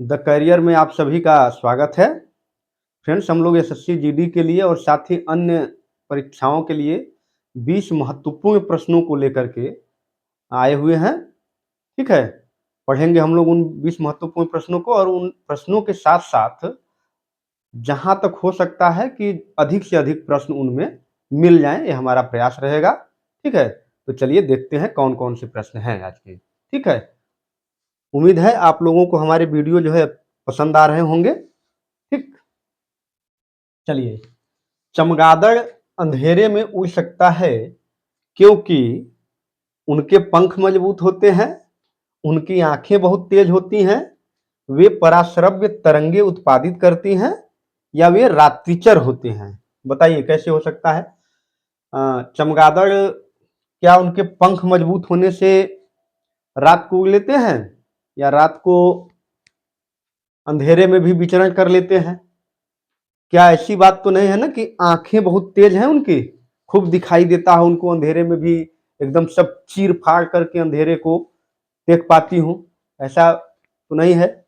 The career में आप सभी का स्वागत है। फ्रेंड्स, हम लोग एसएससी जीडी के लिए और साथ ही अन्य परीक्षाओं के लिए 20 महत्वपूर्ण प्रश्नों को लेकर के आए हुए हैं। ठीक है, पढ़ेंगे हम लोग उन 20 महत्वपूर्ण प्रश्नों को और उन प्रश्नों के साथ साथ जहां तक हो सकता है कि अधिक से अधिक प्रश्न उनमें मिल जाएं, ये हमारा प्रयास रहेगा। ठीक है, तो चलिए देखते हैं कौन कौन से प्रश्न हैं आज के। ठीक है, उम्मीद है आप लोगों को हमारे वीडियो जो है पसंद आ रहे होंगे। ठीक, चलिए। चमगादड़ अंधेरे में उड़ सकता है क्योंकि उनके पंख मजबूत होते हैं, उनकी आंखें बहुत तेज होती हैं, वे पराश्रव्य तरंगे उत्पादित करती हैं, या वे रात्रिचर होते हैं। बताइए कैसे हो सकता है। चमगादड़ क्या उनके पंख मजबूत होने से रात को उड़ लेते हैं, या रात को अंधेरे में भी विचरण कर लेते हैं? क्या ऐसी बात तो नहीं है ना कि आंखें बहुत तेज हैं उनकी, खूब दिखाई देता है उनको अंधेरे में भी, एकदम सब चीर फाड़ करके अंधेरे को देख पाती हूँ? ऐसा तो नहीं है।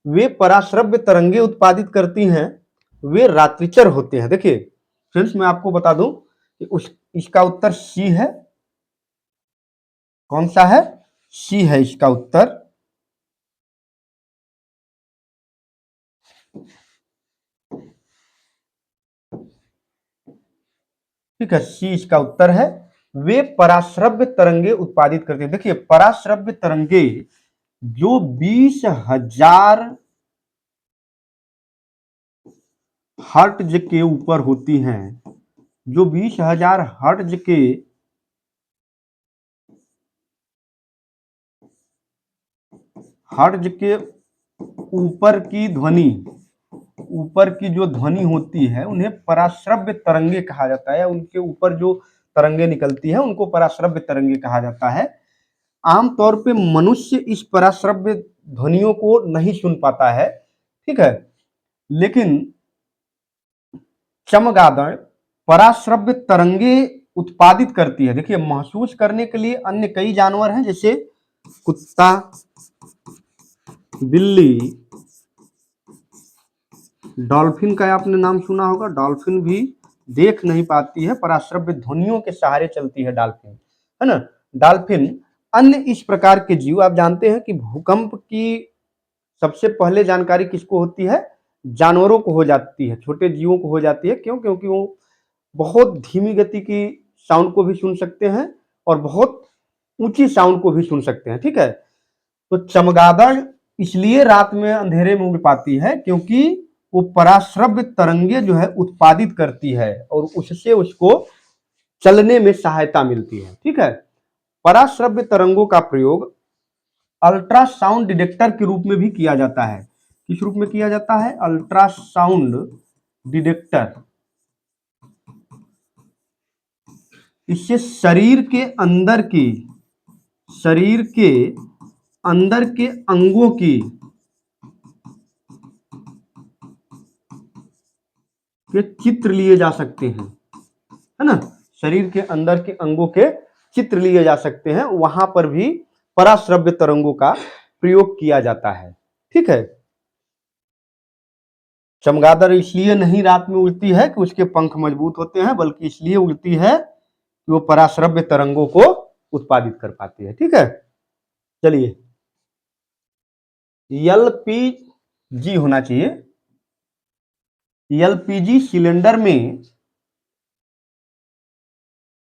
वे पराश्रव्य तरंगे उत्पादित करती हैं, वे रात्रिचर होते हैं। देखिए फ्रेंड्स, मैं आपको बता दूं कि इसका उत्तर सी है। कौन सा है? सी है इसका उत्तर। ठीक है, सी इसका उत्तर है। वे पराश्रव्य तरंगे उत्पादित करते हैं। देखिए पराश्रव्य तरंगे जो 20,000 हर्ट्ज के ऊपर होती हैं, जो 20,000 हर्ट्ज के ऊपर की ध्वनि, ऊपर की जो ध्वनि होती है उन्हें पराश्रव्य तरंगे कहा जाता है। उनके ऊपर जो तरंगे निकलती है उनको पराश्रव्य तरंगे कहा जाता है। आमतौर पे मनुष्य इस पराश्रव्य ध्वनियों को नहीं सुन पाता है। ठीक है, लेकिन चमगादड़ पराश्रव्य तरंगे उत्पादित करती है। देखिए महसूस करने के लिए अन्य कई जानवर हैं, जैसे कुत्ता, बिल्ली, डॉल्फिन का आपने नाम सुना होगा। डॉल्फिन भी देख नहीं पाती है, पराश्रव्य ध्वनियों के सहारे चलती है डॉल्फिन, है ना। डॉल्फिन, अन्य इस प्रकार के जीव, आप जानते हैं कि भूकंप की सबसे पहले जानकारी किसको होती है? जानवरों को हो जाती है, छोटे जीवों को हो जाती है। क्यों? क्योंकि वो बहुत धीमी गति की साउंड को भी सुन सकते हैं और बहुत ऊंची साउंड को भी सुन सकते हैं। ठीक है, तो चमगादड़ इसलिए रात में अंधेरे में उड़ पाती है क्योंकि वो पराश्रव्य तरंगे जो है उत्पादित करती है और उससे उसको चलने में सहायता मिलती है। ठीक है, पराश्रव्य तरंगों का प्रयोग अल्ट्रासाउंड डिटेक्टर के रूप में भी किया जाता है। किस रूप में किया जाता है? Ultrasound detector. इससे शरीर के अंदर के अंगों की के चित्र लिए जा सकते हैं, है ना। शरीर के अंदर के अंगों के चित्र लिए जा सकते हैं, वहां पर भी पराश्रव्य तरंगों का प्रयोग किया जाता है। ठीक है, चमगादड़ इसलिए नहीं रात में उड़ती है कि उसके पंख मजबूत होते हैं, बल्कि इसलिए उड़ती है कि वो पराश्रव्य तरंगों को उत्पादित कर पाती है। ठीक है, चलिए। एलपीजी होना चाहिए। एलपीजी सिलेंडर में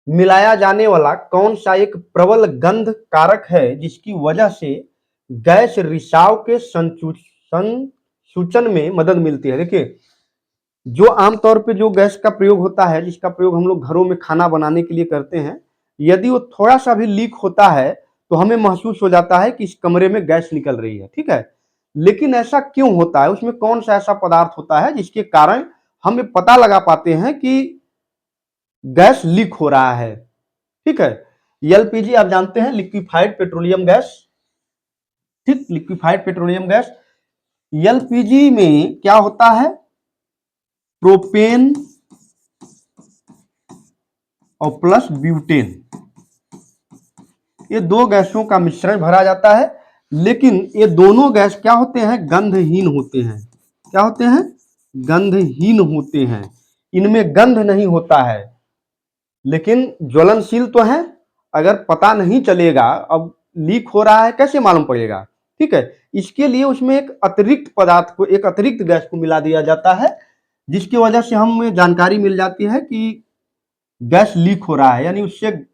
मिलाया जाने वाला कौन सा एक प्रबल गंध कारक है जिसकी वजह से गैस रिसाव के संसूचन में मदद मिलती है? देखिए, जो आमतौर पे जो गैस का प्रयोग होता है, जिसका प्रयोग हम लोग घरों में खाना बनाने के लिए करते हैं, यदि वो थोड़ा सा भी लीक होता है तो हमें महसूस हो जाता है कि इस कमरे में गैस निकल रही है। ठीक है, लेकिन ऐसा क्यों होता है? उसमें कौन सा ऐसा पदार्थ होता है जिसके कारण हम पता लगा पाते हैं कि गैस लीक हो रहा है? ठीक है, एलपीजी आप जानते हैं, लिक्विफाइड पेट्रोलियम गैस। ठीक, लिक्विफाइड पेट्रोलियम गैस। एलपीजी में क्या होता है? प्रोपेन और प्लस ब्यूटेन, ये दो गैसों का मिश्रण भरा जाता है। लेकिन ये दोनों गैस क्या होते हैं, गंधहीन होते हैं। क्या होते हैं, गंधहीन होते हैं। इनमें गंध नहीं होता है, लेकिन ज्वलनशील तो है। अगर पता नहीं चलेगा, अब लीक हो रहा है कैसे मालूम पड़ेगा, ठीक है। इसके लिए उसमें एक अतिरिक्त पदार्थ को, एक अतिरिक्त गैस को मिला दिया जाता है, जिसकी वजह से हमें जानकारी मिल जाती है कि गैस लीक हो रहा है, यानी उससे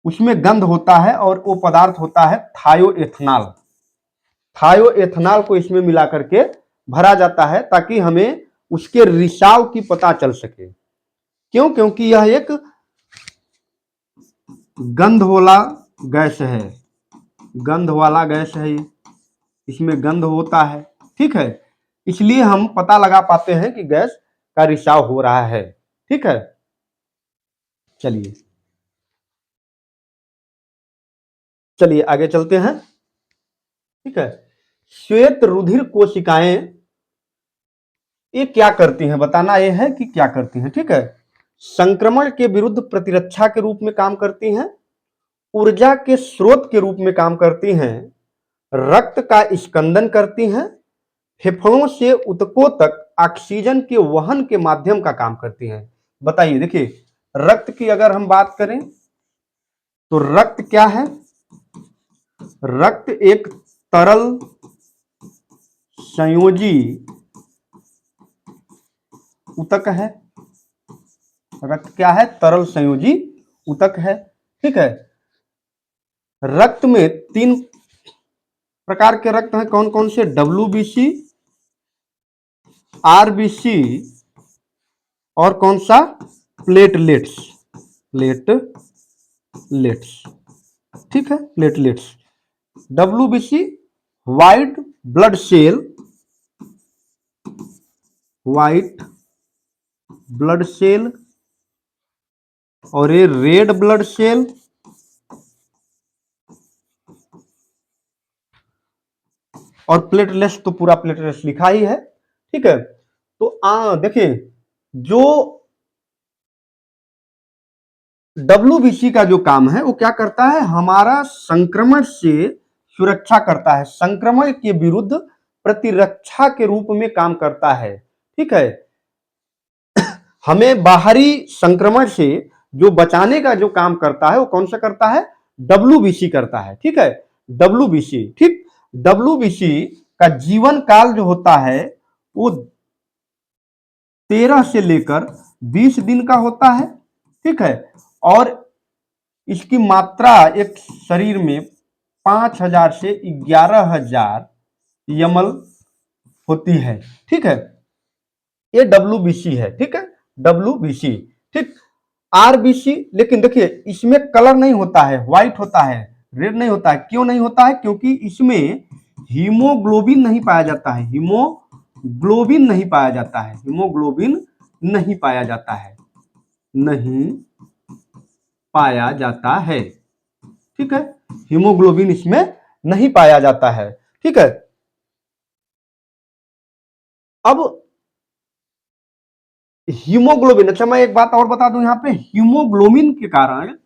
उसमें गंध होता है, और वो पदार्थ होता है थायोएथेनॉल। थायोएथेनॉल को इसमें मिला करके भरा जाता है, ताकि हमें उसके रिसाव की पता चल सके। क्यों? क्योंकि यह एक गंध वाला गैस है, गंध वाला गैस है, इसमें गंध होता है, ठीक है। इसलिए हम पता लगा पाते हैं कि गैस का रिसाव हो रहा है, ठीक है। चलिए चलिए आगे चलते हैं, ठीक है। श्वेत रुधिर कोशिकाएं ये क्या करती हैं, बताना ये है कि क्या करती हैं, ठीक है। संक्रमण के विरुद्ध प्रतिरक्षा के रूप में काम करती हैं, ऊर्जा के स्रोत के रूप में काम करती हैं, रक्त का स्कंदन करती हैं, फेफड़ों से ऊतकों तक ऑक्सीजन के वहन के माध्यम का काम करती हैं। बताइए, देखिए रक्त की अगर हम बात करें तो रक्त क्या है, रक्त एक तरल संयोजी ऊतक है। रक्त क्या है, तरल संयोजी ऊतक है, ठीक है। रक्त में 3 प्रकार के रक्त हैं, कौन कौन से, WBC, RBC और कौन सा, प्लेटलेट्स। प्लेटलेट्स, ठीक है, platelets. WBC white blood cell, white blood cell, और ये रेड ब्लड सेल, और प्लेटलेट्स तो पूरा प्लेटलेट्स लिखा ही है, ठीक है। तो देखिए जो WBC का जो काम है वो क्या करता है, हमारा संक्रमण से सुरक्षा करता है, संक्रमण के विरुद्ध प्रतिरक्षा के रूप में काम करता है, ठीक है। हमें बाहरी संक्रमण से जो बचाने का जो काम करता है वो कौन सा करता है, WBC करता है, ठीक है। WBC, ठीक। WBC का जीवन काल जो होता है वो 13 से लेकर 20 दिन का होता है, ठीक है। और इसकी मात्रा एक शरीर में 5000 से 11000 ml होती है, ठीक है। ये WBC है, ठीक है, WBC, ठीक। RBC, लेकिन देखिए इसमें कलर नहीं होता है, व्हाइट होता है, रेड नहीं होता है। क्यों नहीं होता है, क्योंकि इसमें हीमोग्लोबिन नहीं पाया जाता है, हीमोग्लोबिन नहीं पाया जाता है, हीमोग्लोबिन नहीं पाया जाता है, नहीं पाया जाता है, ठीक है। हीमोग्लोबिन इसमें नहीं पाया जाता है, ठीक है। अब हीमोग्लोबिन, अच्छा मैं एक बात और बता दूं, यहां पे हीमोग्लोबिन के कारण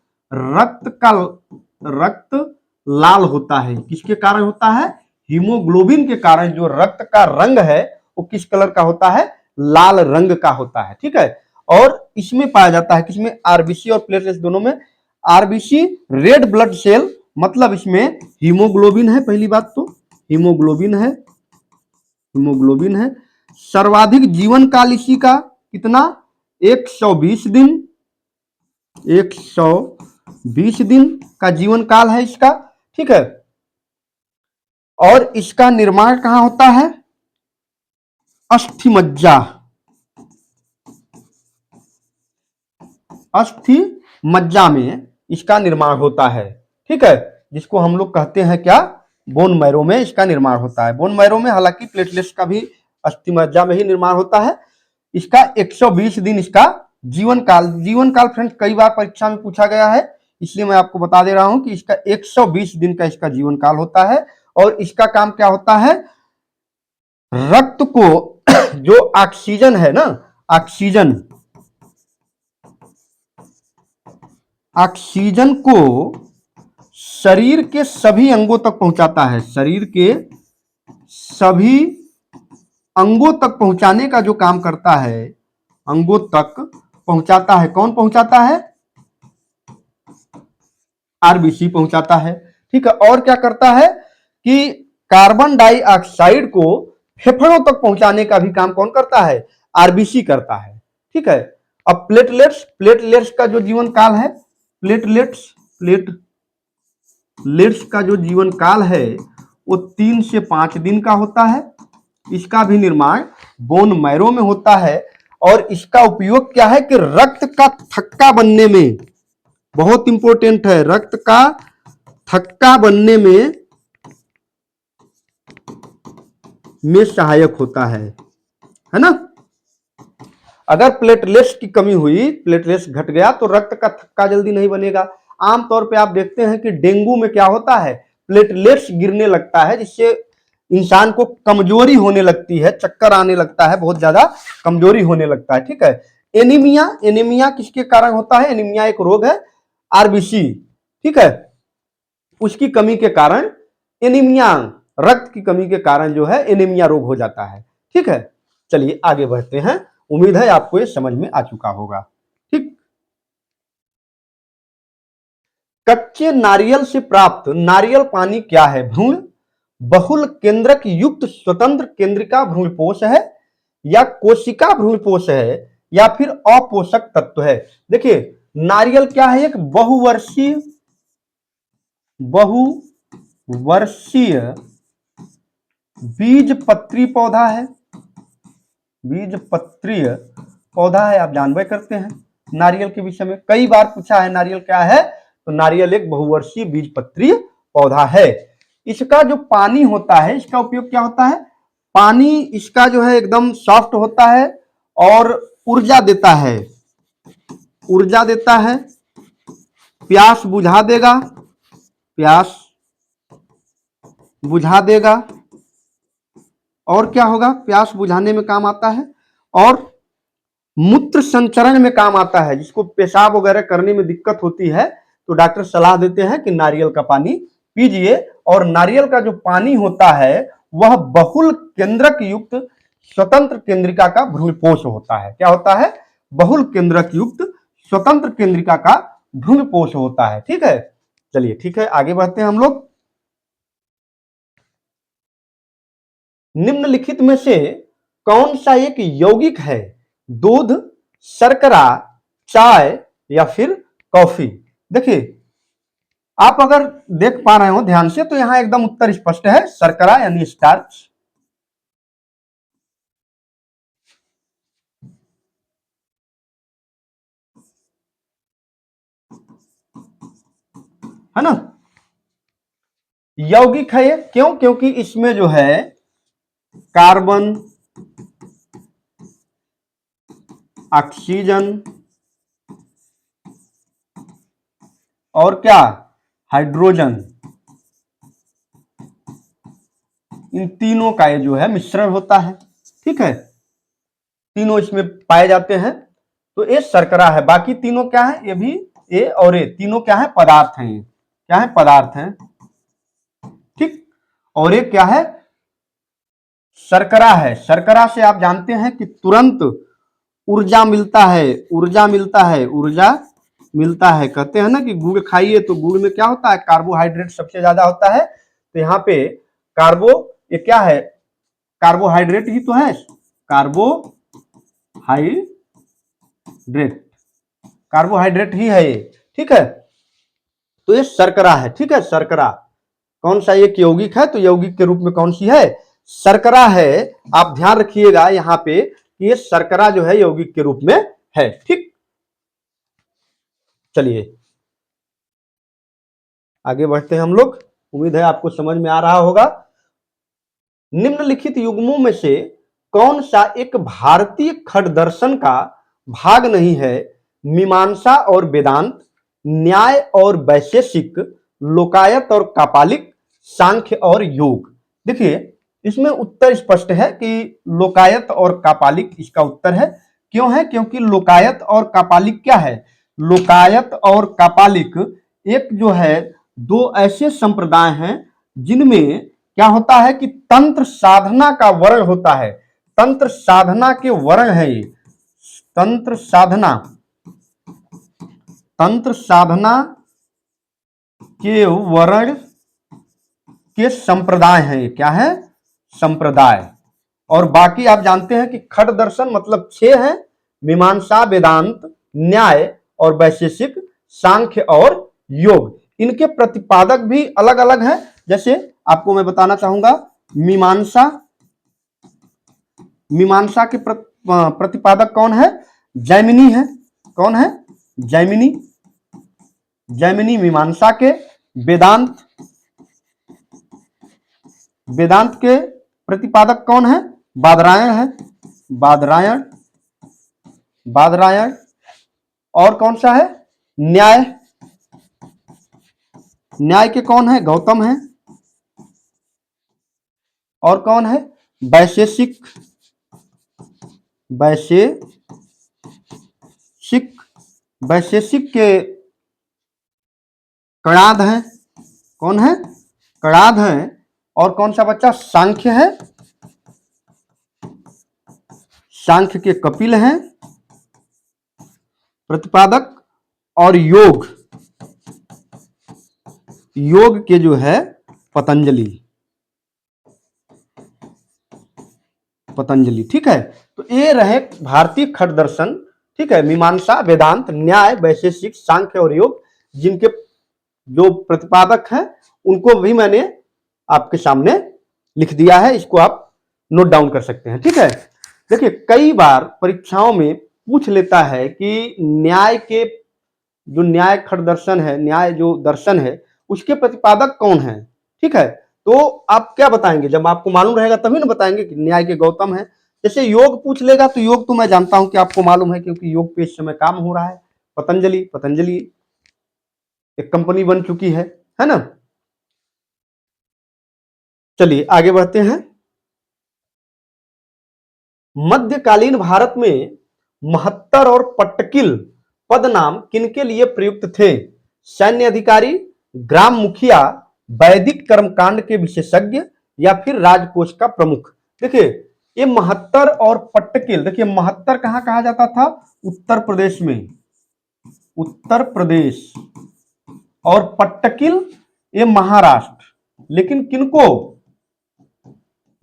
रक्त लाल होता है। किसके कारण होता है, हीमोग्लोबिन के कारण जो रक्त का रंग है वो किस कलर का होता है, लाल रंग का होता है, ठीक है। और इसमें पाया जाता है, किसमें, आरबीसी और प्लेटलेट्स दोनों में। आरबीसी रेड ब्लड सेल, मतलब इसमें हीमोग्लोबिन है, पहली बात तो हीमोग्लोबिन है, हीमोग्लोबिन है। सर्वाधिक जीवन काल इसी का कितना, 120 दिन, 120 दिन का जीवन काल है इसका, ठीक है। और इसका निर्माण कहां होता है, अस्थि मज्जा, अस्थि मज्जा में इसका निर्माण होता है, ठीक है। जिसको हम लोग कहते हैं क्या, बोन मैरो में इसका निर्माण होता है। बोन मैरो में हालांकि प्लेटलेट्स का भी अस्थि मज्जा में ही निर्माण होता है। इसका 120 दिन इसका जीवन काल फ्रेंड्स कई बार परीक्षा में पूछा गया है, इसलिए मैं आपको बता दे रहा हूं कि इसका 120 दिन का इसका जीवन काल होता है। और इसका काम क्या होता है, रक्त को जो ऑक्सीजन है ना, ऑक्सीजन, ऑक्सीजन को शरीर के सभी अंगों तक पहुंचाता है। शरीर के सभी अंगों तक पहुंचाने का जो काम करता है, अंगों तक पहुंचाता है। कौन पहुंचाता है? आरबीसी पहुंचाता है। ठीक है। और क्या करता है कि कार्बन डाइऑक्साइड को फेफड़ों तक पहुंचाने का भी काम कौन करता है? आरबीसी करता है। ठीक है। अब प्लेटलेट्स, प्लेटलेट्स का जो जीवन काल है, प्लेटलेट्स का जो जीवन काल है वो 3 से 5 दिन का होता है। इसका भी निर्माण बोन मैरो में होता है और इसका उपयोग क्या है कि रक्त का थक्का बनने में, बहुत इंपॉर्टेंट है, रक्त का थक्का बनने में सहायक होता है ना। अगर प्लेटलेट्स की कमी हुई, प्लेटलेट्स घट गया तो रक्त का थक्का जल्दी नहीं बनेगा। आमतौर पे आप देखते हैं कि डेंगू में क्या होता है, प्लेटलेट्स गिरने लगता है, जिससे इंसान को कमजोरी होने लगती है, चक्कर आने लगता है, बहुत ज्यादा कमजोरी होने लगता है। ठीक है। एनीमिया, एनीमिया किसके कारण होता है? एनीमिया एक रोग है, आरबीसी, ठीक है, उसकी कमी के कारण एनीमिया, रक्त की कमी के कारण जो है एनीमिया रोग हो जाता है। ठीक है। चलिए आगे बढ़ते हैं। उम्मीद है आपको ये समझ में आ चुका होगा। ठीक। कच्चे नारियल से प्राप्त नारियल पानी क्या है? भ्रूण, बहुल केंद्रक युक्त स्वतंत्र केंद्रिका भ्रूणपोष है, या कोशिका भ्रूणपोष है, या फिर अपोषक तत्व है। देखिए नारियल क्या है? एक बहुवर्षीय बीजपत्री पौधा है। बीजपत्रीय पौधा है। आप जानबे करते हैं नारियल के विषय में, कई बार पूछा है नारियल क्या है, तो नारियल एक बहुवर्षीय बीजपत्रीय पौधा है। इसका जो पानी होता है, इसका उपयोग क्या होता है? पानी इसका जो है एकदम सॉफ्ट होता है और ऊर्जा देता है, ऊर्जा देता है, प्यास बुझा देगा, प्यास बुझा देगा, और क्या होगा? प्यास बुझाने में काम आता है, और मूत्र संचरण में काम आता है। जिसको पेशाब वगैरह करने में दिक्कत होती है तो डॉक्टर सलाह देते हैं कि नारियल का पानी पीजिए। और नारियल का जो पानी होता है वह बहुल केंद्रक युक्त स्वतंत्र केंद्रिका का भ्रूणपोष होता है। क्या होता है? बहुल केंद्रक युक्त स्वतंत्र केंद्रिका का भ्रूणपोष होता है। ठीक है। चलिए ठीक है, आगे बढ़ते हैं हम लोग। निम्नलिखित में से कौन सा एक यौगिक है? दूध, शर्करा, चाय, या फिर कॉफी? देखिए आप अगर देख पा रहे हो ध्यान से तो यहां एकदम उत्तर स्पष्ट है, शर्करा यानी स्टार्च। है ना। यौगिक है ये, क्यों? क्योंकि इसमें जो है कार्बन, ऑक्सीजन और क्या? हाइड्रोजन, इन तीनों का ये जो है मिश्रण होता है। ठीक है। तीनों इसमें पाए जाते हैं, तो ये शर्करा है। बाकी तीनों क्या है? ये भी, ए और ए तीनों क्या है? पदार्थ हैं। क्या है? पदार्थ हैं। ठीक। और ये क्या है? शर्करा है। शर्करा से आप जानते हैं कि तुरंत ऊर्जा मिलता है, ऊर्जा मिलता है, ऊर्जा मिलता है। कहते हैं ना कि गुड़ खाइए तो गुड़ में क्या होता है? कार्बोहाइड्रेट सबसे ज्यादा होता है। तो यहाँ पे ये क्या है? कार्बोहाइड्रेट ही तो है, कार्बोहाइड्रेट, कार्बोहाइड्रेट ही है ये। ठीक है। तो ये शर्करा है। ठीक है। शर्करा कौन सा एक यौगिक है? तो यौगिक के रूप में कौन सी है? शर्करा है। आप ध्यान रखिएगा यहाँ पे कि ये शर्करा जो है यौगिक के रूप में है। ठीक। चलिए आगे बढ़ते हैं हम लोग। उम्मीद है आपको समझ में आ रहा होगा। निम्नलिखित युग्मों में से कौन सा एक भारतीय खट दर्शन का भाग नहीं है? मीमांसा और वेदांत, न्याय और वैशेषिक, लोकायत और कापालिक, सांख्य और योग। देखिए इसमें उत्तर स्पष्ट है कि लोकायत और कापालिक इसका उत्तर है। क्यों है? क्योंकि लोकायत और कापालिक क्या है? लोकायत और कापालिक एक जो है दो ऐसे संप्रदाय हैं जिनमें क्या होता है कि तंत्र साधना का वर्ण होता है। तंत्र साधना के वर्ण है ये। तंत्र साधना, तंत्र साधना के वर्ण के संप्रदाय हैं। क्या है? संप्रदाय। और बाकी आप जानते हैं कि खट दर्शन मतलब 6 है, मीमांसा, वेदांत, न्याय और वैशेषिक, सांख्य और योग। इनके प्रतिपादक भी अलग अलग हैं। जैसे आपको मैं बताना चाहूंगा, मीमांसा, मीमांसा के प्रतिपादक कौन है? जैमिनी है। कौन है? जैमिनी। जैमिनी मीमांसा के। वेदांत, वेदांत के प्रतिपादक कौन है? बादरायण है। बादरायण, बादरायण। और कौन सा है? न्याय, न्याय के कौन है? गौतम है। और कौन है? वैशेषिक, वैशेषिक, वैशेषिक के कणाद है। कौन है? कणाद है। और कौन सा बच्चा? सांख्य है। सांख्य के कपिल हैं प्रतिपादक। और योग, योग के जो है पतंजलि, पतंजलि। ठीक है, तो ये रहे भारतीय खट दर्शन। ठीक है, मीमांसा, वेदांत, न्याय, वैशेषिक, सांख्य और योग, जिनके जो प्रतिपादक हैं उनको भी मैंने आपके सामने लिख दिया है। इसको आप नोट डाउन कर सकते हैं। ठीक है, देखिए कई बार परीक्षाओं में पूछ लेता है कि न्याय के जो न्याय खट दर्शन है, न्याय जो दर्शन है उसके प्रतिपादक कौन है। ठीक है, तो आप क्या बताएंगे? जब आपको मालूम रहेगा तभी ना बताएंगे कि न्याय के गौतम है। जैसे योग पूछ लेगा तो योग तो मैं जानता हूं कि आपको मालूम है, क्योंकि योग पे इस समय काम हो रहा है। पतंजलि, पतंजलि एक कंपनी बन चुकी है ना। चलिए आगे बढ़ते हैं। मध्यकालीन भारत में महत्तर और पट्टकिल पद नाम किनके लिए प्रयुक्त थे? सैन्य अधिकारी, ग्राम मुखिया, वैदिक कर्मकांड के विशेषज्ञ या फिर राजकोष का प्रमुख। देखिए ये महत्तर और पट्टकिल, देखिए महत्तर कहां कहा जाता था? उत्तर प्रदेश में, उत्तर प्रदेश। और पट्टकिल ये महाराष्ट्र। लेकिन किनको?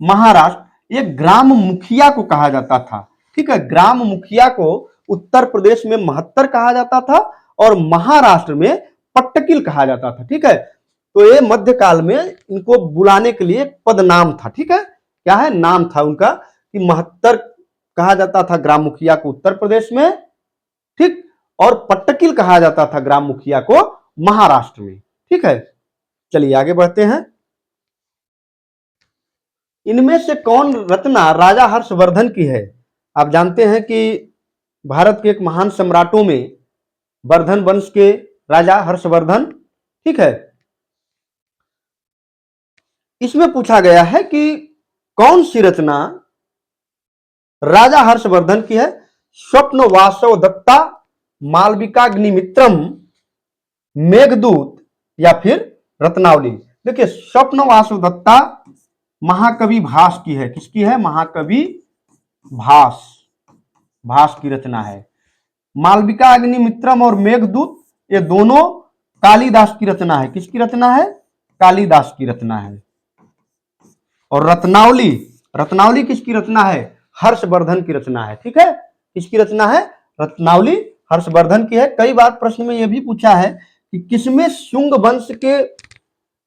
महाराष्ट्र। ये ग्राम मुखिया को कहा जाता था। ठीक है, ग्राम मुखिया को उत्तर प्रदेश में महत्तर कहा जाता था और महाराष्ट्र में पट्टकिल कहा जाता था। ठीक है, तो ये मध्यकाल में इनको बुलाने के लिए पद नाम था। ठीक है, क्या है? नाम था उनका कि महत्तर कहा जाता था ग्राम मुखिया को उत्तर प्रदेश में, ठीक, और पट्टकिल कहा जाता था ग्राम मुखिया को महाराष्ट्र में। ठीक है, चलिए आगे बढ़ते हैं। इनमें से कौन रचना राजा हर्षवर्धन की है? आप जानते हैं कि भारत के एक महान सम्राटों में वर्धन वंश के राजा हर्षवर्धन। ठीक है, इसमें पूछा गया है कि कौन सी रचना राजा हर्षवर्धन की है? स्वप्न वासव दत्ता, मालविकाग्निमित्रम, मेघदूत या फिर रत्नावली। देखिए स्वप्न वासव दत्ता महाकवि भास की है। किसकी है? महाकवि भास, भास की रचना है। मालविका अग्निमित्रम और मेघदूत ये दोनों कालिदास की रचना है। किसकी रचना है? कालिदास की रचना है। और रत्नावली, रत्नावली किसकी रचना है? हर्षवर्धन की रचना है। ठीक है, किसकी रचना है? रत्नावली हर्षवर्धन की है। कई बार प्रश्न में यह भी पूछा है कि किसमें शुंग वंश के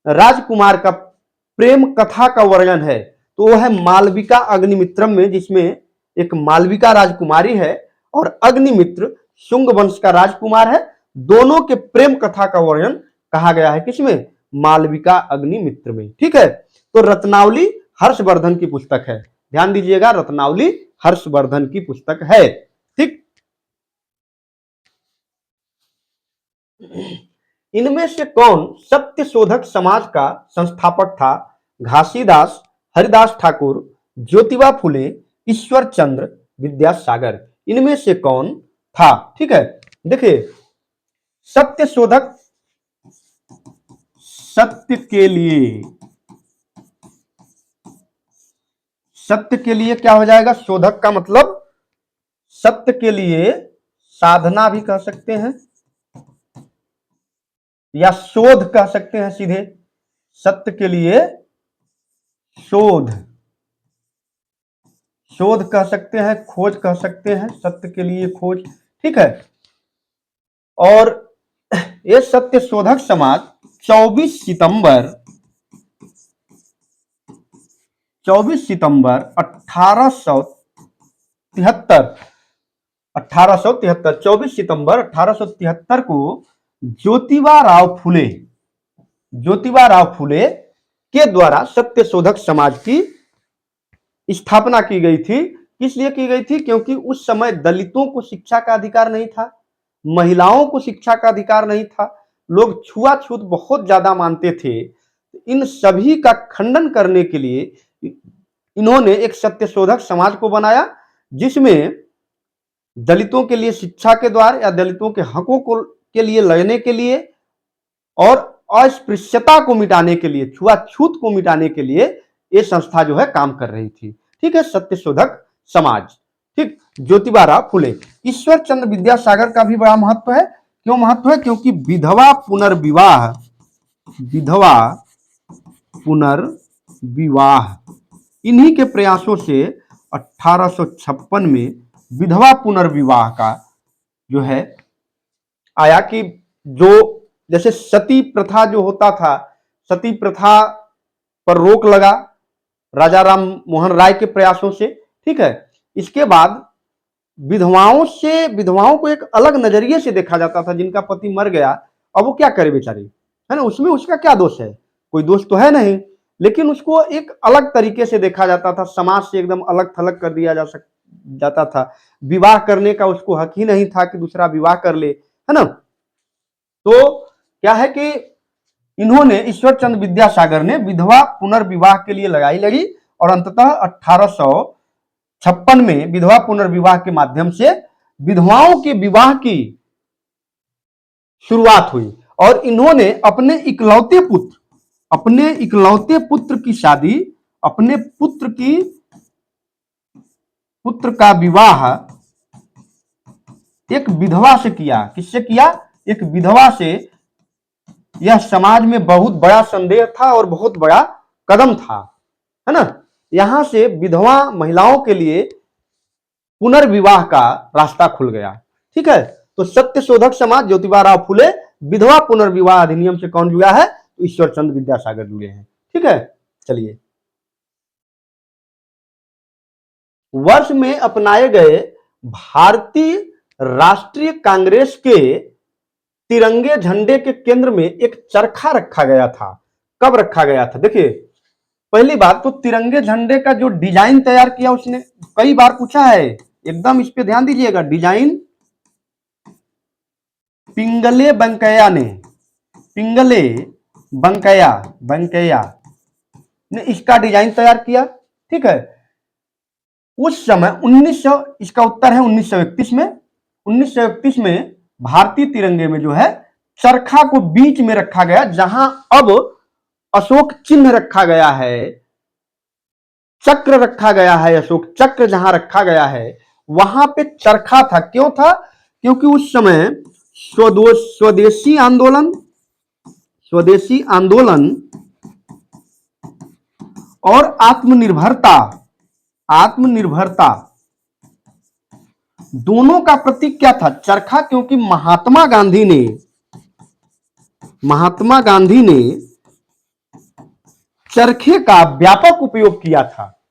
राजकुमार का प्रेम कथा का वर्णन है? तो वो है मालविका अग्निमित्रम में, जिसमें एक मालविका राजकुमारी है और अग्निमित्र शुंग वंश का राजकुमार है। दोनों के प्रेम कथा का वर्णन कहा गया है किसमें? मालविका अग्निमित्र में। ठीक है, तो रत्नावली हर्षवर्धन की पुस्तक है। ध्यान दीजिएगा, रत्नावली हर्षवर्धन की पुस्तक है। ठीक, इनमें से कौन सत्य शोधक समाज का संस्थापक था? घासीदास, हरिदास ठाकुर, ज्योतिबा फुले, ईश्वर चंद्र विद्यासागर। इनमें से कौन था? ठीक है, देखिए सत्य शोधक सत्य के लिए, सत्य के लिए क्या हो जाएगा? शोधक का मतलब सत्य के लिए साधना भी कह सकते हैं या शोध कह सकते हैं सीधे। सत्य के लिए शोध, शोध कह सकते हैं, खोज कह सकते हैं, सत्य के लिए खोज, ठीक है। और ये सत्य शोधक समाज 24 सितंबर 1873 24 सितंबर 1873 को ज्योतिबा राव फुले के द्वारा सत्य शोधक समाज की स्थापना की गई थी। किस लिए की गई थी? क्योंकि उस समय दलितों को शिक्षा का अधिकार नहीं था, महिलाओं को शिक्षा का अधिकार नहीं था, लोग छुआछूत बहुत ज्यादा मानते थे। इन सभी का खंडन करने के लिए इन्होंने एक सत्य शोधक समाज को बनाया, जिसमें दलितों के लिए शिक्षा के द्वार या दलितों के हकों को के लिए लड़ने के लिए और अस्पृश्यता को मिटाने के लिए, छुआछूत को मिटाने के लिए ये संस्था जो है काम कर रही थी। ठीक है, सत्य शोधक समाज। ठीक, ज्योतिबा राव फुले। ईश्वर चंद्र विद्यासागर का भी बड़ा महत्व है। क्यों महत्व है? क्योंकि विधवा पुनर्विवाह इन्हीं के प्रयासों से 1856 में विधवा पुनर्विवाह का जो है आया कि जो जैसे सती प्रथा जो होता था, सती प्रथा पर रोक लगा राजा राम मोहन राय के प्रयासों से। ठीक है, इसके बाद विधवाओं को एक अलग नजरिए से देखा जाता था। जिनका पति मर गया, अब वो क्या करे बेचारी, है ना, उसमें उसका क्या दोष है? कोई दोष तो है नहीं, लेकिन उसको एक अलग तरीके से देखा जाता था, समाज से एकदम अलग थलग कर दिया जाता था। विवाह करने का उसको हक ही नहीं था कि दूसरा विवाह कर ले, है ना। तो क्या है कि इन्होंने, ईश्वर चंद्र विद्यासागर ने विधवा पुनर्विवाह के लिए लड़ाई लड़ी और अंततः 1856 में विधवा पुनर्विवाह के माध्यम से विधवाओं के विवाह की शुरुआत हुई और इन्होंने अपने इकलौते पुत्र की शादी, अपने पुत्र का विवाह एक विधवा से किया। किससे किया? एक विधवा से। यह समाज में बहुत बड़ा संदेह था और बहुत बड़ा कदम था, है ना। यहां से विधवा महिलाओं के लिए पुनर्विवाह का रास्ता खुल गया। ठीक है, तो सत्य शोधक समाज ज्योतिबा राव फुले, विधवा पुनर्विवाह अधिनियम से कौन जुड़ा है? तो ईश्वर चंद्र विद्यासागर जुड़े हैं। ठीक है, चलिए। वर्ष में अपनाए गए भारतीय राष्ट्रीय कांग्रेस के तिरंगे झंडे के केंद्र में एक चरखा रखा गया था। कब रखा गया था? देखिए, पहली बात तो तिरंगे झंडे का जो डिजाइन तैयार किया उसने, कई बार पूछा है, एकदम इस पे ध्यान दीजिएगा। डिजाइन पिंगले बंकैया ने इसका डिजाइन तैयार किया। ठीक है, उस समय 1900, इसका उत्तर है 1931 में। 1931 में भारतीय तिरंगे में जो है चरखा को बीच में रखा गया, जहां अब अशोक चिन्ह रखा गया है, चक्र रखा गया है, अशोक चक्र जहां रखा गया है वहां पे चरखा था। क्यों था? क्योंकि उस समय स्वदेशी आंदोलन और आत्मनिर्भरता दोनों का प्रतीक क्या था? चरखा। क्योंकि महात्मा गांधी ने चरखे का व्यापक उपयोग किया था,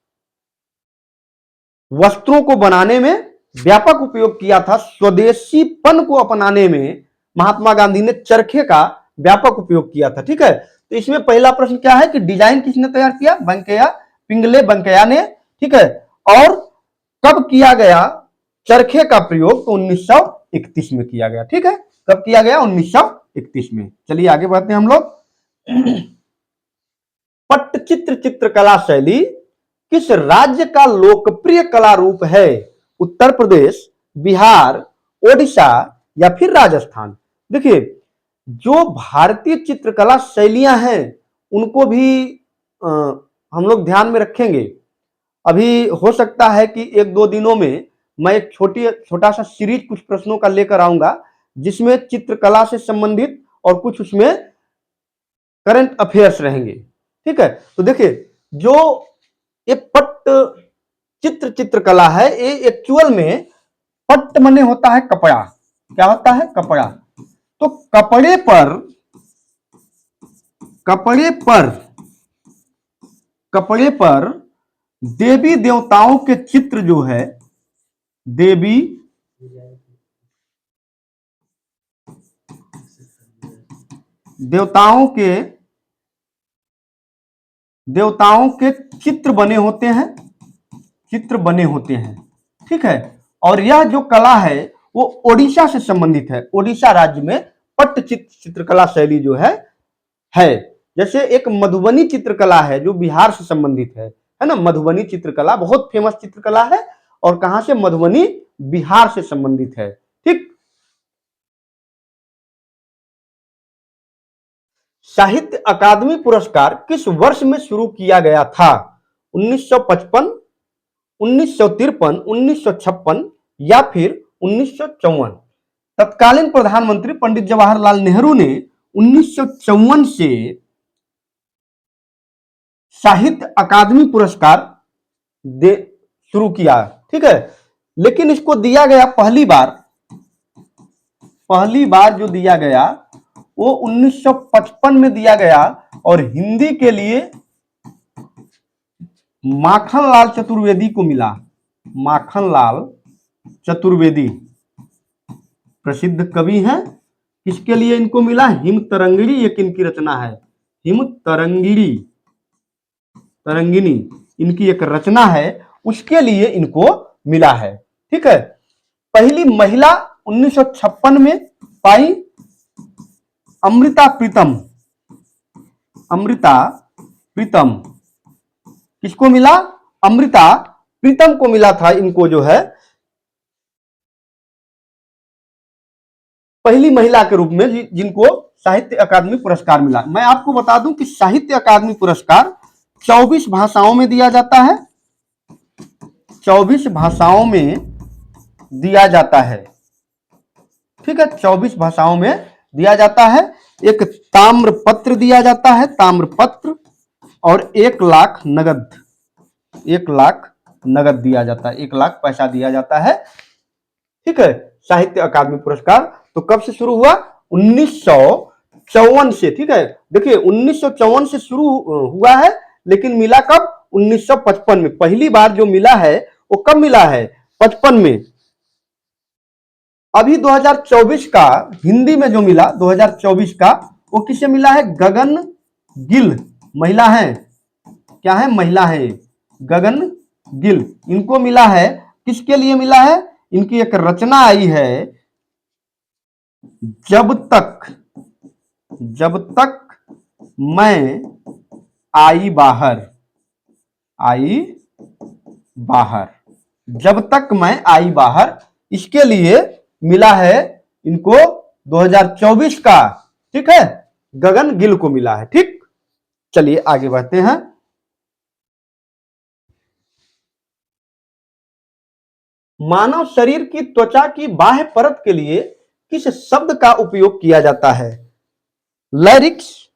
वस्त्रों को बनाने में व्यापक उपयोग किया था। स्वदेशीपन को अपनाने में महात्मा गांधी ने चरखे का व्यापक उपयोग किया था। ठीक है, तो इसमें पहला प्रश्न क्या है कि डिजाइन किसने तैयार किया? पिंगले बंकैया ने। ठीक है, और कब किया गया चरखे का प्रयोग? तो 1931 में किया गया। ठीक है, कब किया गया? 1931 में। चलिए आगे बढ़ते हैं हम लोग। पट्टचित्र चित्रकला शैली किस राज्य का लोकप्रिय कला रूप है? उत्तर प्रदेश, बिहार, ओडिशा या फिर राजस्थान? देखिए, जो भारतीय चित्रकला शैलियां हैं उनको भी हम लोग ध्यान में रखेंगे। अभी हो सकता है कि एक दो दिनों में मैं एक छोटा सा सीरीज कुछ प्रश्नों का लेकर आऊंगा, जिसमें चित्रकला से संबंधित और कुछ उसमें करंट अफेयर्स रहेंगे। ठीक है, तो देखिए, जो ये चित्रकला है, ये एक्चुअल में पट्ट मने होता है कपड़ा। क्या होता है? कपड़ा। तो कपड़े पर देवी देवताओं के चित्र जो है, देवी देवताओं के चित्र बने होते हैं। ठीक है, और यह जो कला है वो ओडिशा से संबंधित है। ओडिशा राज्य में पट्टचित्र चित्रकला शैली जो है। जैसे एक मधुबनी चित्रकला है जो बिहार से संबंधित है ना। मधुबनी चित्रकला बहुत फेमस चित्रकला है, और कहां से? मधुबनी, बिहार से संबंधित है। ठीक। साहित्य अकादमी पुरस्कार किस वर्ष में शुरू किया गया था? 1955, 1953, 1956 या फिर 1954? तत्कालीन प्रधानमंत्री पंडित जवाहरलाल नेहरू ने 1954 से साहित्य अकादमी पुरस्कार शुरू किया। ठीक है, लेकिन इसको दिया गया पहली बार जो दिया गया वो 1955 में दिया गया, और हिंदी के लिए माखनलाल चतुर्वेदी को मिला। माखनलाल चतुर्वेदी प्रसिद्ध कवि हैं। किसके लिए इनको मिला? हिम तरंगिणी एक इनकी रचना है। हिम तरंगिणी इनकी एक रचना है, उसके लिए इनको मिला है। ठीक है, पहली महिला 1956 में पाई अमृता प्रीतम। किसको मिला? अमृता प्रीतम को मिला था। इनको जो है पहली महिला के रूप में जिनको साहित्य अकादमी पुरस्कार मिला। मैं आपको बता दूं कि साहित्य अकादमी पुरस्कार 24 भाषाओं में दिया जाता है। 24 भाषाओं में दिया जाता है। ठीक है, 24 भाषाओं में दिया जाता है। एक ताम्र पत्र दिया जाता है, ताम्र पत्र, और 1 लाख नगद, 1 लाख नगद दिया जाता है, 1 लाख पैसा दिया जाता है। ठीक है, साहित्य अकादमी पुरस्कार तो कब से शुरू हुआ? 1954 से। ठीक है, देखिए 1954 से शुरू हुआ है, लेकिन मिला कब? 1955 में। पहली बार जो मिला है वो कब मिला है? 55 में। अभी 2024 का हिंदी में जो मिला, 2024 का, वो किसे मिला है? गगन गिल, महिला है। क्या है? महिला है, गगन गिल। इनको मिला है। किसके लिए मिला है? इनकी एक रचना आई है, जब तक मैं आई बाहर। जब तक मैं आई बाहर, इसके लिए मिला है इनको 2024 का। ठीक है, गगन गिल को मिला है। ठीक, चलिए आगे बढ़ते हैं। मानव शरीर की त्वचा की बाह्य परत के लिए किस शब्द का उपयोग किया जाता है? लैरिक्स,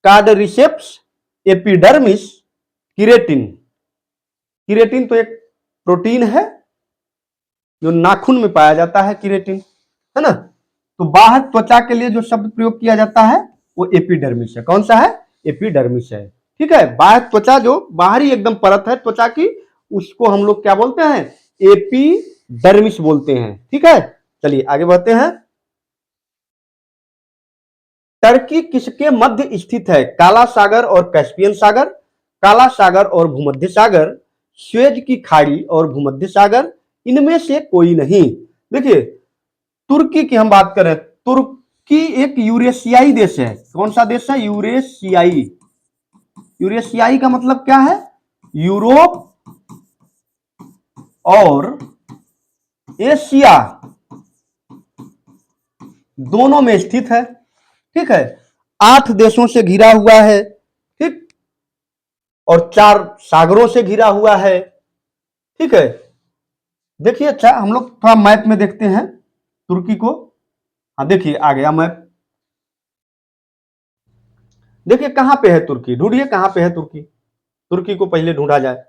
कार्डरिसेप्स, एपिडर्मिस, किरेटिन। किरेटिन तो एक प्रोटीन है जो नाखून में पाया जाता है, किरेटिन, है ना। तो बाह्य त्वचा के लिए जो शब्द प्रयोग किया जाता है वो एपिडर्मिस है। कौन सा है? एपिडर्मिस है। ठीक है, बाह्य त्वचा जो बाहरी एकदम परत है त्वचा की, उसको हम लोग क्या बोलते हैं? एपिडर्मिस बोलते हैं। ठीक है, चलिए आगे बढ़ते हैं। टर्की किसके मध्य स्थित है? काला सागर और कैस्पियन सागर, काला सागर और भूमध्य सागर, स्वेज की खाड़ी और भूमध्य सागर, इनमें से कोई नहीं। देखिए, तुर्की की हम बात करें, तुर्की एक यूरेशियाई देश है। कौन सा देश है? यूरेशियाई। यूरेशियाई का मतलब क्या है? यूरोप और एशिया दोनों में स्थित है। ठीक है, 8 देशों से घिरा हुआ है, ठीक, और 4 सागरों से घिरा हुआ है, ठीक है। देखिए, अच्छा हम लोग थोड़ा मैप में देखते हैं तुर्की को। हाँ देखिए, आ गया मैप। देखिए कहां पे है तुर्की, ढूंढिए कहां पे है तुर्की। तुर्की को पहले ढूंढा जाए।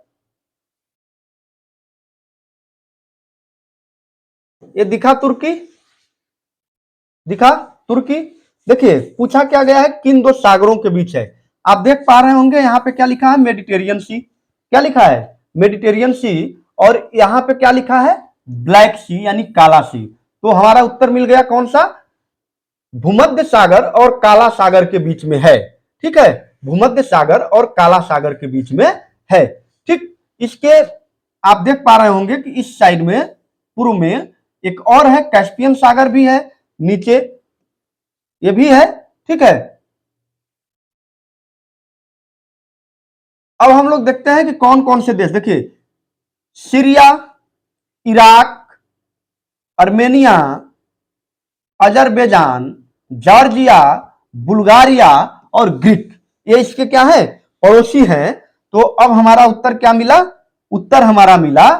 ये दिखा तुर्की, दिखा तुर्की। देखिए पूछा क्या गया है, किन 2 सागरों के बीच है। आप देख पा रहे होंगे यहाँ पे क्या लिखा है, मेडिटेरियन सी। क्या लिखा है, मेडिटेरियन सी। और यहाँ पे क्या लिखा है, ब्लैक सी यानी काला सी। तो हमारा उत्तर मिल गया कौन सा, भूमध्य सागर और काला सागर के बीच में है, ठीक है। भूमध्य सागर और काला सागर के बीच में है, ठीक। इसके आप देख पा रहे होंगे कि इस साइड में पूर्व में एक और है, कैस्पियन सागर भी है, नीचे ये भी है, ठीक है। अब हम लोग देखते हैं कि कौन कौन से देश, देखिए Syria, Iraq, Armenia, Azerbaijan, Georgia, Bulgaria और ग्रीक, ये इसके क्या है, पड़ोसी हैं। तो अब हमारा उत्तर क्या मिला, उत्तर हमारा मिला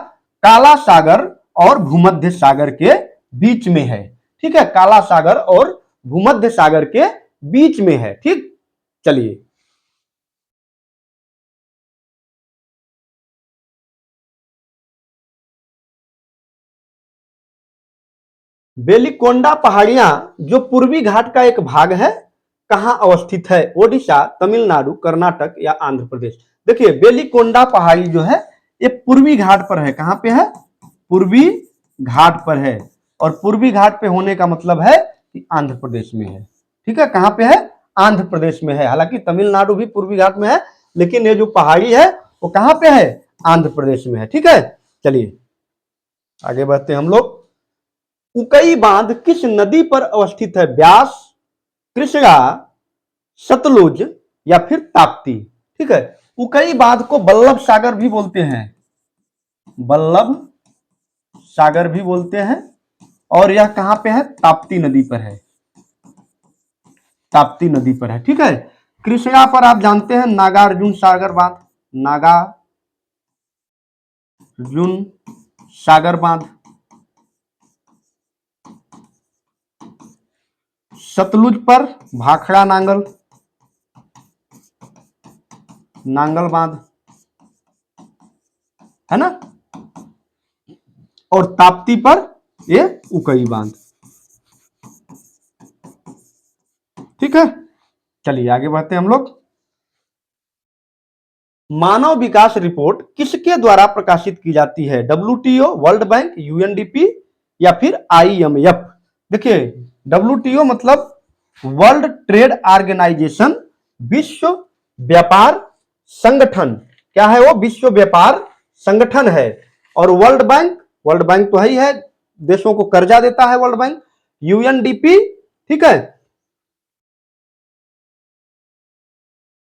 काला सागर और भूमध्य सागर के बीच में है, ठीक है। काला सागर और भूमध्य सागर के बीच में है, ठीक। चलिए बेलिकोंडा पहाड़ियां जो पूर्वी घाट का एक भाग है, कहां अवस्थित है, ओडिशा, तमिलनाडु, कर्नाटक या आंध्र प्रदेश। देखिए बेलिकोंडा पहाड़ी जो है ये पूर्वी घाट पर है, कहां पे है, पूर्वी घाट पर है। और पूर्वी घाट पे होने का मतलब है कि आंध्र प्रदेश में है, ठीक है। कहां पे है, आंध्र प्रदेश में है। हालांकि तमिलनाडु भी पूर्वी घाट में है, लेकिन ये जो पहाड़ी है वो कहां पे है, आंध्र प्रदेश में है, ठीक है। चलिए आगे बढ़ते हैं हम लोग। उकई बांध किस नदी पर अवस्थित है, ब्यास, कृष्णा, सतलुज या फिर ताप्ती, ठीक है। उकई बांध को बल्लभ सागर भी बोलते हैं, बल्लभ सागर भी बोलते हैं। और यह कहां पे है, ताप्ती नदी पर है, ताप्ती नदी पर है, ठीक है। कृष्णा पर आप जानते हैं नागार्जुन सागर बांध, नागार्जुन सागर बांध। सतलुज पर भाखड़ा नांगल, नांगल बांध, है ना। और ताप्ती पर ये उकई बांध, ठीक है। चलिए आगे बढ़ते हैं हम लोग। मानव विकास रिपोर्ट किसके द्वारा प्रकाशित की जाती है, डब्ल्यूटीओ, वर्ल्ड बैंक, यूएनडीपी या फिर आईएमएफ। देखिए डब्ल्यूटीओ मतलब वर्ल्ड ट्रेड ऑर्गेनाइजेशन, विश्व व्यापार संगठन, क्या है वो, विश्व व्यापार संगठन है। और वर्ल्ड बैंक, वर्ल्ड बैंक तो ही है, देशों को कर्जा देता है वर्ल्ड बैंक। यूएनडीपी, ठीक है,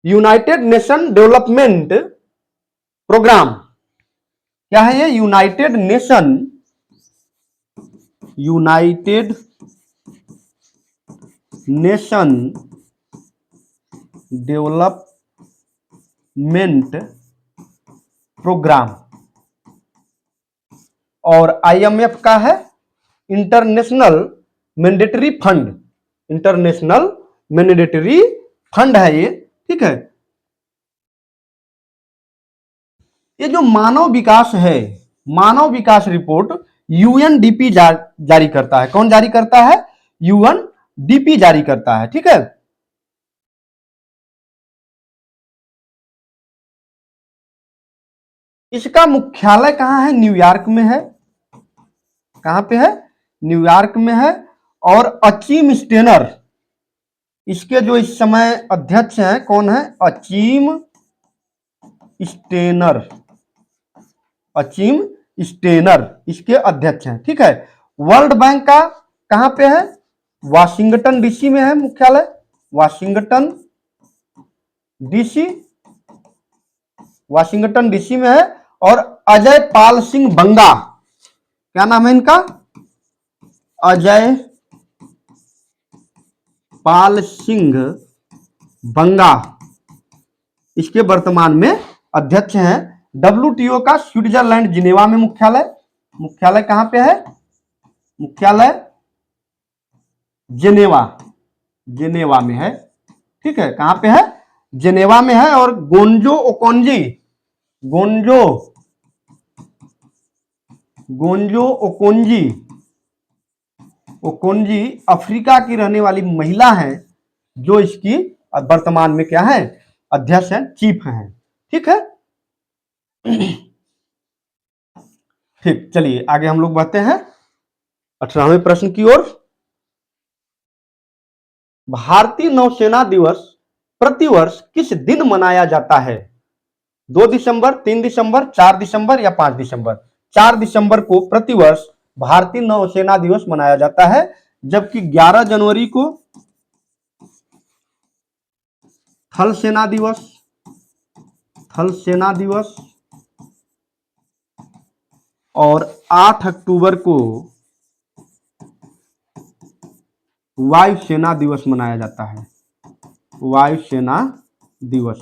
यूनाइटेड नेशन डेवलपमेंट प्रोग्राम, क्या है ये, united nation, united nation development program. और आईएमएफ का है international mandatory fund, international mandatory fund है ये, ठीक है। ये जो मानव विकास है, मानव विकास रिपोर्ट यूएनडीपी जारी करता है, कौन जारी करता है, यूएनडीपी जारी करता है, ठीक है। इसका मुख्यालय कहां है, न्यूयॉर्क में है, कहां पे है, न्यूयॉर्क में है। और अचीम स्टेनर इसके जो इस समय अध्यक्ष हैं, कौन है, अचीम स्टेनर, अचीम स्टेनर इसके अध्यक्ष हैं, ठीक है। वर्ल्ड बैंक का कहां पे है, वाशिंगटन डीसी में है मुख्यालय, वाशिंगटन डीसी, वाशिंगटन डीसी में है। और अजय पाल सिंह बंगा, क्या नाम है इनका, अजय पाल सिंह बंगा इसके वर्तमान में अध्यक्ष हैं। WTO का स्विट्जरलैंड जिनेवा में मुख्यालय कहां पे है? मुख्यालय जेनेवा में है। ठीक है, कहां पे है? जेनेवा में है। और गोंजो ओकोंजी अफ्रीका की रहने वाली महिला हैं, जो इसकी वर्तमान में क्या है? अध्यक्ष हैं, चीफ हैं। ठीक है, ठीक, चलिए आगे हम लोग बढ़ते हैं 18वें प्रश्न की ओर। भारतीय नौसेना दिवस प्रतिवर्ष किस दिन मनाया जाता है? 2 दिसंबर, 3 दिसंबर, 4 दिसंबर या 5 दिसंबर? 4 दिसंबर को प्रतिवर्ष भारतीय नौसेना दिवस मनाया जाता है, जबकि 11 जनवरी को थल सेना दिवस और 8 अक्टूबर को वायुसेना दिवस मनाया जाता है। वायुसेना दिवस।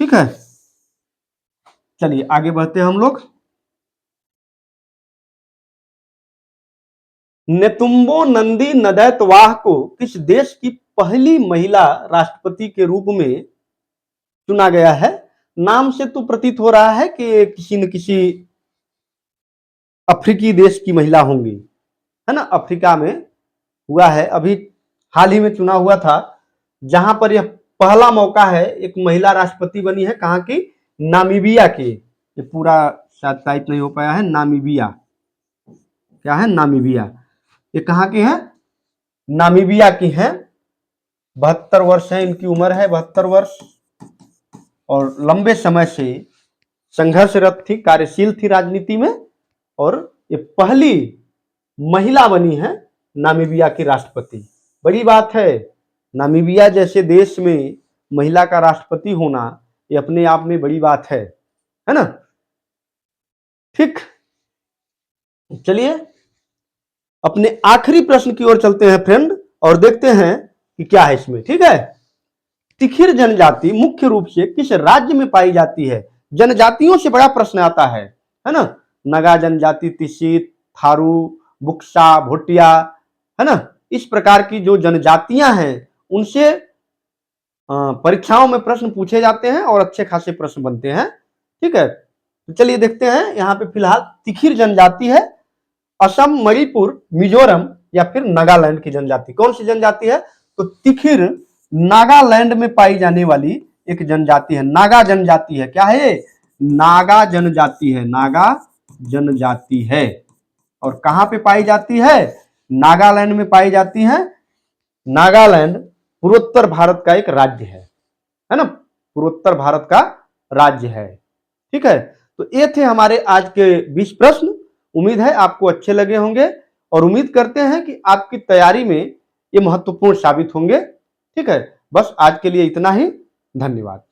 ठीक है, चलिए आगे बढ़ते हैं हम लोग। नेतुम्बो नंदी नदैतवाह को किस देश की पहली महिला राष्ट्रपति के रूप में चुना गया है? नाम से तो प्रतीत हो रहा है कि किसी न किसी अफ्रीकी देश की महिला होंगी, है ना? अफ्रीका में हुआ है, अभी हाल ही में चुना हुआ था, जहां पर यह पहला मौका है। एक महिला राष्ट्रपति बनी है, कहां की? नामीबिया की। ये पूरा शायद टाइप नहीं हो पाया है। नामीबिया, क्या है? नामीबिया। ये कहां की है? नामीबिया की है। 72 वर्ष है इनकी उम्र है, 72 वर्ष, और लंबे समय से संघर्षरत थी, कार्यशील थी राजनीति में, और ये पहली महिला बनी है नामीबिया की राष्ट्रपति। बड़ी बात है, नामीबिया जैसे देश में महिला का राष्ट्रपति होना, ये अपने आप में बड़ी बात है ना? ठीक, चलिए अपने आखिरी प्रश्न की ओर चलते हैं फ्रेंड, और देखते हैं कि क्या है इसमें। ठीक है, तिखिर जनजाति मुख्य रूप से किस राज्य में पाई जाती है? जनजातियों से बड़ा प्रश्न आता है ना? नगा जनजाति, तिसित, थारू, बुक्सा, भोटिया, है ना? इस प्रकार की जो जनजातियां हैं, उनसे परीक्षाओं में प्रश्न पूछे जाते हैं और अच्छे खासे प्रश्न बनते हैं। ठीक है, तो चलिए देखते हैं। यहाँ पे फिलहाल तिखिर जनजाति है असम, मणिपुर, मिजोरम या फिर नागालैंड की जनजाति। कौन सी जनजाति है? तो तिखिर नागालैंड में पाई जाने वाली एक जनजाति है, नागा जनजाति है। क्या है? नागा जनजाति है, नागा जनजाति है। और कहां पे पाई जाती है? नागालैंड में पाई जाती है। नागालैंड पूर्वोत्तर भारत का एक राज्य है ना? पूर्वोत्तर भारत का राज्य है। ठीक है, तो ये थे हमारे आज के 20 प्रश्न। उम्मीद है आपको अच्छे लगे होंगे, और उम्मीद करते हैं कि आपकी तैयारी में ये महत्वपूर्ण साबित होंगे। ठीक है, बस आज के लिए इतना ही। धन्यवाद।